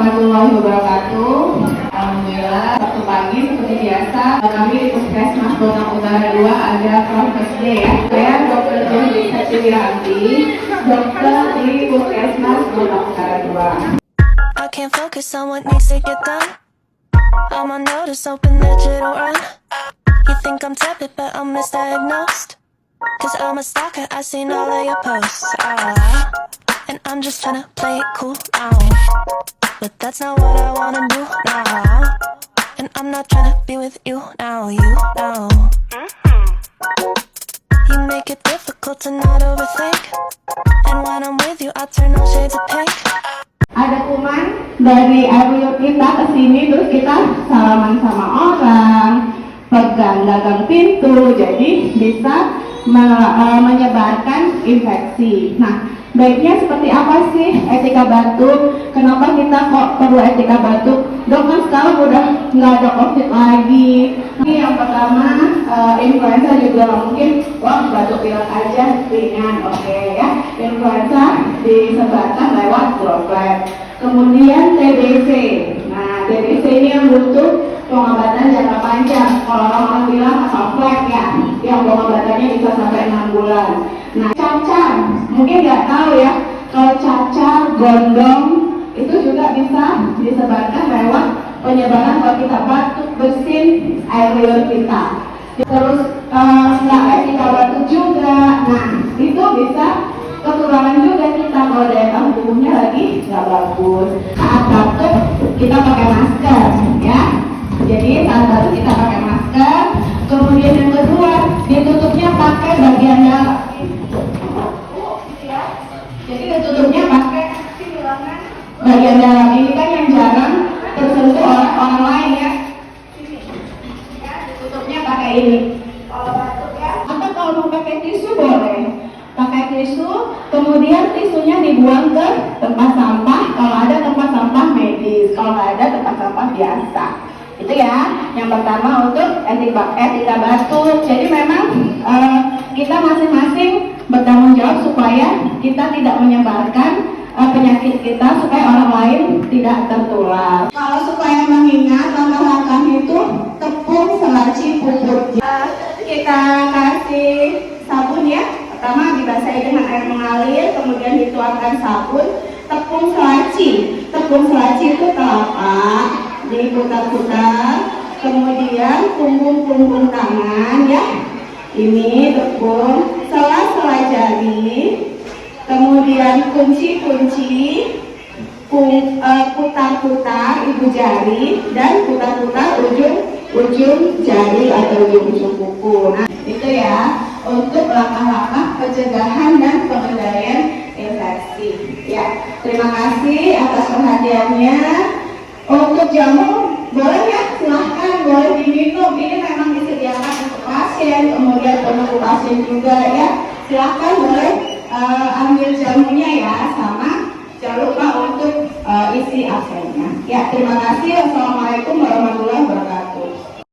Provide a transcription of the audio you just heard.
warahmatullahi wabarakatuh. Alhamdulillah, Sabtu pagi seperti biasa kami di Puskesmas Bontang Utara 2 ada Prokes D ya. Saya Dr. Johnny Satyiwiranti, dokter di Puskesmas Bontang Utara 2. I can't focus on what needs to get done. I'm on notice, open digital run. You think I'm tepid, but I'm misdiagnosed. Cause I'm a stalker, I seen all of your posts. And I'm just tryna play it cool now. But that's not what I wanna do now. And I'm not tryna be with you now, you know. You make it difficult to not overthink. And when I'm with you, I turn on shades of pink. Ada kuman dari area kita ke sini, terus kita salaman sama orang, pegang gagang pintu, jadi bisa menyebarkan infeksi. Nah, baiknya seperti apa sih etika batuk? Kenapa kita kok perlu etika batuk? Dok, kan sekarang udah nggak ada COVID lagi. Ini yang pertama, influenza juga mungkin, wah batuk pilek aja ringan, oke ya. Influenza disebarkan lewat droplet. Kemudian TBC. Nah, TBC ini yang butuh pengobatan jangka panjang. Kalau orang bilang asal flek ya, yang pengobatannya bisa sampai 6 bulan. Nah, cacar, mungkin nggak tahu ya, kalau cacar, gondong, itu juga bisa disebarkan lewat penyebaran kalau kita batuk, bersin, air liur kita. Terus nggak etika batuk juga, nah itu bisa kekurangan juga kita kalau daya tahan tubuhnya lagi nggak bagus. Saat batuk kita pakai masker ya. Jadi saat batuk kita pakai masker. Kemudian yang kedua, ditutupnya pakai bagian dalam. Jadi ditutupnya pakai bagian dalam. Ini kan yang jarang tersentuh oleh orang lain ya. Ya, ditutupnya pakai ini. Kalau batuk ya. Atau kalau mau pakai tisu boleh. Pakai tisu, kemudian tisunya dibuang ke tempat sampah. Kalau ada tempat sampah medis, kalau nggak ada tempat sampah biasa. Itu ya, yang pertama untuk etika batuk. Jadi memang kita masing-masing bertanggung jawab supaya kita tidak menyebarkan penyakit kita, supaya orang lain tidak tertular. Kalau supaya mengingat langkah-langkahnya itu tepung, selaci, pupuk. Kita kasih sabun ya. Pertama dibasahi dengan air mengalir, kemudian dituangkan sabun, tepung selaci. Tepung selaci itu telapak, diputar-putar, kemudian punggung-punggung tangan ya. Ini tepung, sela-sela jari, kemudian kunci-kunci, putar-putar ibu jari, dan putar-putar ujung jari atau ujung kuku. Nah, itu ya untuk langkah-langkah pencegahan dan pengendalian infeksi. Ya, terima kasih atas perhatiannya. Untuk jamu boleh ya, silahkan boleh diminum. Ini memang disediakan untuk pasien, kemudian penunggu pasien juga ya. Silahkan boleh ambil jamunya ya, sama jangan lupa untuk isi absennya. Ya, terima kasih. Wassalamualaikum warahmatullahi wabarakatuh.